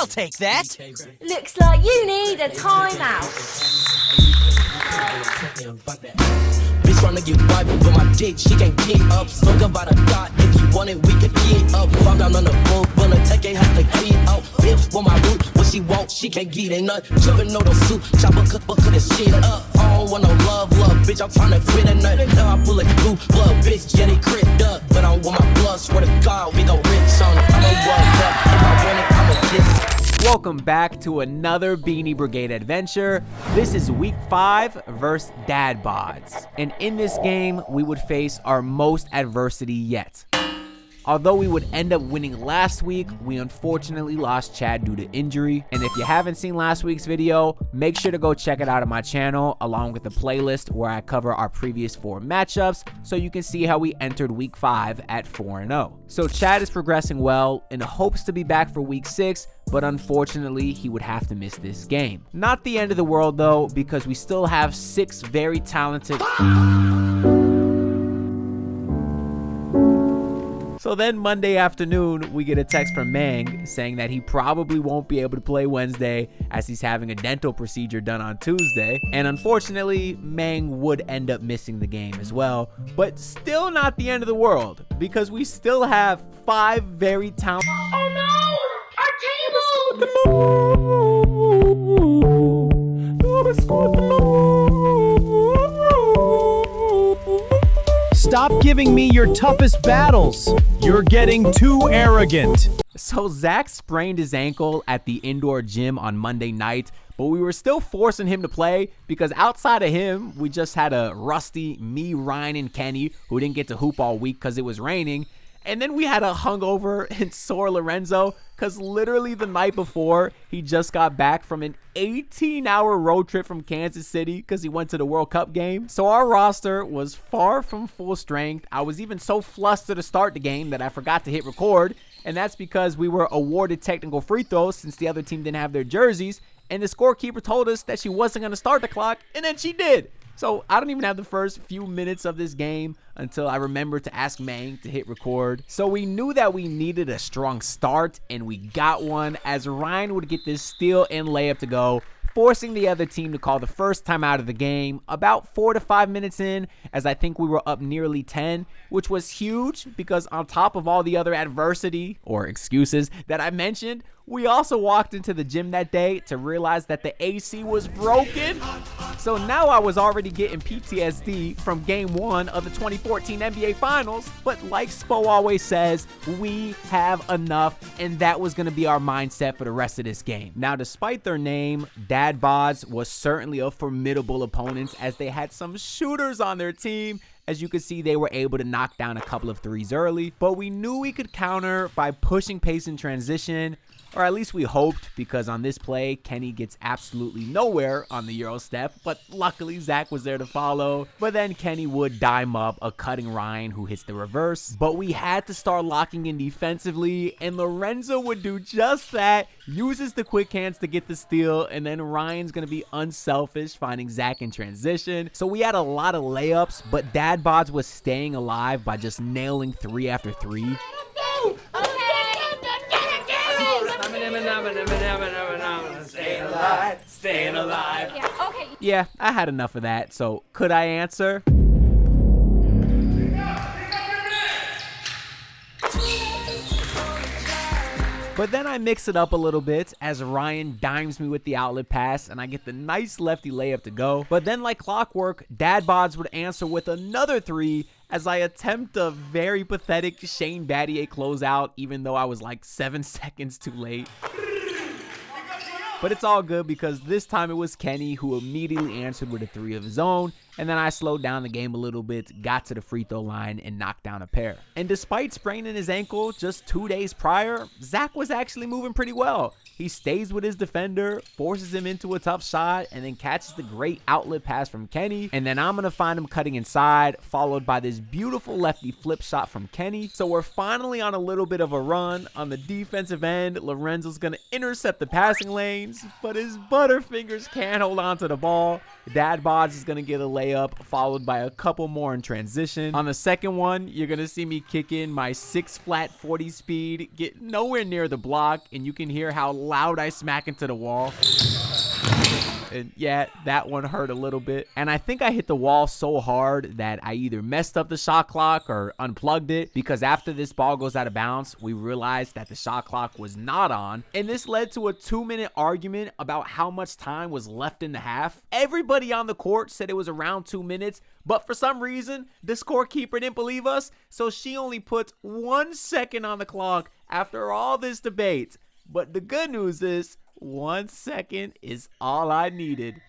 take that. Looks like you need a timeout. Bitch tryna get wiped with my dick, she can't get up. Spoke about a thought, if you want it, we can get up. Fall down on the floor, but a tech ain't have to get up. Bitch for my root, what she want, she can't get it nut. Jumping on the soup, chopper cook this shit up. I don't want no love, bitch, I'm tryna fit a nut. Now I pull a blue blood, bitch, yeah, they cripped up. But I don't want my blood, swear to God, we gon' rich on it. I'm a world up, if I want it, I'm a diss. Welcome back to another Beanie Brigade adventure. This is week 5 versus Dad Bods. And in this game, we would face our most adversity yet. Although we would end up winning last week, we unfortunately lost Chad due to injury. And if you haven't seen last week's video, make sure to go check it out on my channel, along with the playlist where I cover our previous 4 matchups, so you can see how we entered week 5 at 4-0. So Chad is progressing well and hopes to be back for week 6, but unfortunately, he would have to miss this game. Not the end of the world though, because we still have 6 very talented... So then Monday afternoon, we get a text from Mang saying that he probably won't be able to play Wednesday as he's having a dental procedure done on Tuesday. And unfortunately, Mang would end up missing the game as well, but still not the end of the world because we still have 5 very talented... Oh no! Our table! Stop giving me your toughest battles. You're getting too arrogant. So Zach sprained his ankle at the indoor gym on Monday night, but we were still forcing him to play because outside of him, we just had a rusty me, Ryan, and Kenny who didn't get to hoop all week because it was raining. And then we had a hungover and sore Lorenzo because literally the night before, he just got back from an 18-hour road trip from Kansas City because he went to the World Cup game. So our roster was far from full strength. I was even so flustered to start the game that I forgot to hit record. And that's because we were awarded technical free throws since the other team didn't have their jerseys. And the scorekeeper told us that she wasn't going to start the clock, and then she did. So I don't even have the first few minutes of this game until I remembered to ask Mang to hit record. So we knew that we needed a strong start, and we got one as Ryan would get this steal and layup to go, forcing the other team to call the first time out of the game about 4 to 5 minutes in, as I think we were up nearly 10, which was huge because on top of all the other adversity or excuses that I mentioned, we also walked into the gym that day to realize that the AC was broken. So now I was already getting PTSD from game 1 of the 2014 NBA Finals. But like Spo always says, we have enough, and that was going to be our mindset for the rest of this game. Now, despite their name, Dad Bods was certainly a formidable opponent as they had some shooters on their team. As you can see, they were able to knock down a couple of threes early, but we knew we could counter by pushing pace in transition, or at least we hoped, because on this play, Kenny gets absolutely nowhere on the Euro step, but luckily Zach was there to follow. But then Kenny would dime up a cutting Ryan who hits the reverse. But we had to start locking in defensively, and Lorenzo would do just that, uses the quick hands to get the steal, and then Ryan's going to be unselfish, finding Zach in transition. So we had a lot of layups, but Dad Bods was staying alive by just nailing 3 after 3. Staying alive. Yeah, okay. Yeah, I had enough of that, so could I answer? But then I mix it up a little bit as Ryan dimes me with the outlet pass and I get the nice lefty layup to go. But then like clockwork, Dad Bods would answer with another 3 as I attempt a very pathetic Shane Battier closeout, even though I was like 7 seconds too late. But it's all good because this time it was Kenny who immediately answered with a 3 of his own, and then I slowed down the game a little bit, got to the free throw line, and knocked down a pair. And despite spraining his ankle just 2 days prior, Zach was actually moving pretty well. He stays with his defender, forces him into a tough shot, and then catches the great outlet pass from Kenny. And then I'm going to find him cutting inside, followed by this beautiful lefty flip shot from Kenny. So we're finally on a little bit of a run. On the defensive end, Lorenzo's going to intercept the passing lanes, but his butterfingers can't hold on to the ball. Dad Bods is going to get a layup layup, followed by a couple more in transition. On the second one, you're going to see me kick in my 6-flat 40 speed, get nowhere near the block, and you can hear how loud I smack into the wall. And yeah, that one hurt a little bit. And I think I hit the wall so hard that I either messed up the shot clock or unplugged it, because after this ball goes out of bounds, we realized that the shot clock was not on. And this led to a 2-minute argument about how much time was left in the half. Everybody on the court said it was around 2 minutes, but for some reason, the scorekeeper didn't believe us, so she only put 1 second on the clock after all this debate. But the good news is, 1 second is all I needed.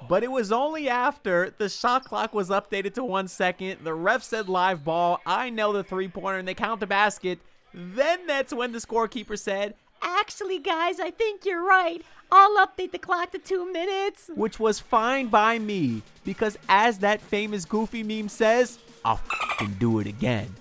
But it was only after the shot clock was updated to 1 second, the ref said live ball, I nailed the three-pointer, and they count the basket. Then that's when the scorekeeper said, Actually, guys, I think you're right. I'll update the clock to 2 minutes. which was fine by me, because as that famous Goofy meme says, I'll f***ing do it again.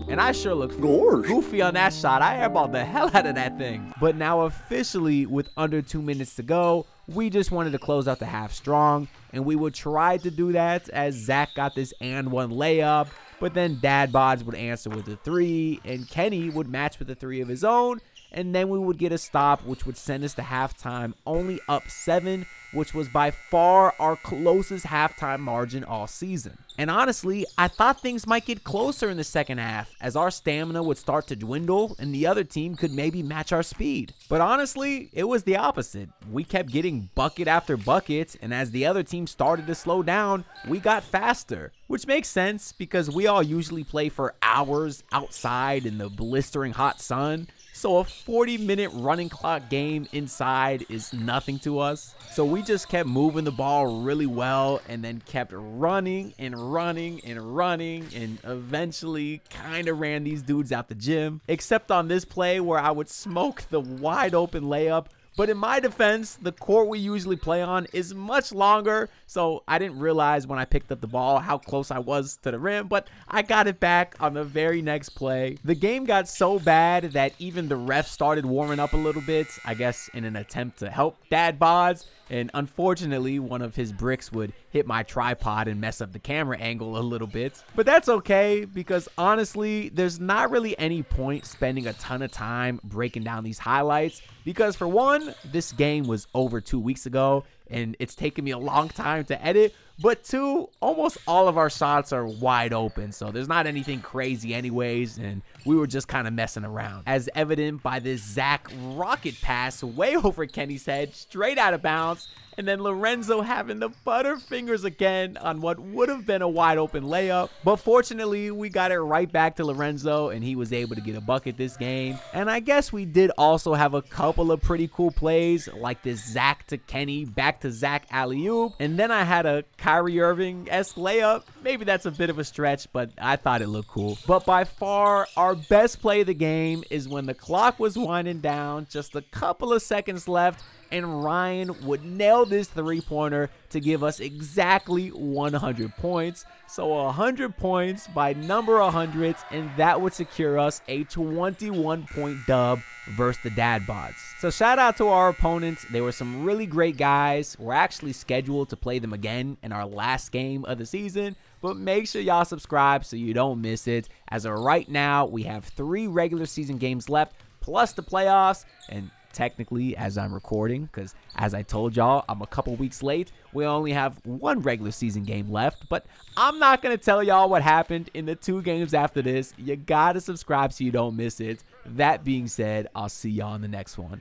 And I sure look goofy on that shot. I airballed the hell out of that thing. But now officially, with under 2 minutes to go, we just wanted to close out the half strong, and we would try to do that as Zach got this and one layup, but then Dad Bods would answer with a 3, and Kenny would match with a 3 of his own, and then we would get a stop, which would send us to halftime only up 7, which was by far our closest halftime margin all season. And honestly, I thought things might get closer in the second half, as our stamina would start to dwindle and the other team could maybe match our speed. But honestly, it was the opposite. We kept getting bucket after bucket, and as the other team started to slow down, we got faster. Which makes sense, because we all usually play for hours outside in the blistering hot sun. So a 40-minute running clock game inside is nothing to us. So we just kept moving the ball really well, and then kept running and running and running, and eventually kind of ran these dudes out the gym. Except on this play where I would smoke the wide open layup. But in my defense, the court we usually play on is much longer, so I didn't realize when I picked up the ball how close I was to the rim, but I got it back on the very next play. The game got so bad that even the ref started warming up a little bit, I guess in an attempt to help Dad Bods, and unfortunately one of his bricks would hit my tripod and mess up the camera angle a little bit. But that's okay, because honestly, there's not really any point spending a ton of time breaking down these highlights, because for one, this game was over 2 weeks ago, and it's taken me a long time to edit. But two, almost all of our shots are wide open, so there's not anything crazy anyways, and we were just kind of messing around. As evident by this Zach rocket pass way over Kenny's head, straight out of bounds, and then Lorenzo having the butterfingers again on what would have been a wide open layup. But fortunately, we got it right back to Lorenzo, and he was able to get a bucket this game. And I guess we did also have a couple of pretty cool plays, like this Zach to Kenny, back to Zach alley-oop, and then I had a Kyrie Irving-esque layup. Maybe that's a bit of a stretch, but I thought it looked cool. But by far, our best play of the game is when the clock was winding down, just a couple of seconds left, and Ryan would nail this three-pointer to give us exactly 100 points. So 100 points by number of hundreds, and that would secure us a 21-point dub versus the Dad Bods. So shout out to our opponents. They were some really great guys. We're actually scheduled to play them again in our last game of the season, but make sure y'all subscribe so you don't miss it. As of right now, we have 3 regular season games left, plus the playoffs, and technically, as I'm recording, because as I told y'all, I'm a couple weeks late, we only have 1 regular season game left, but I'm not going to tell y'all what happened in the 2 games after this. You got to subscribe so you don't miss it. That being said, I'll see y'all in the next one.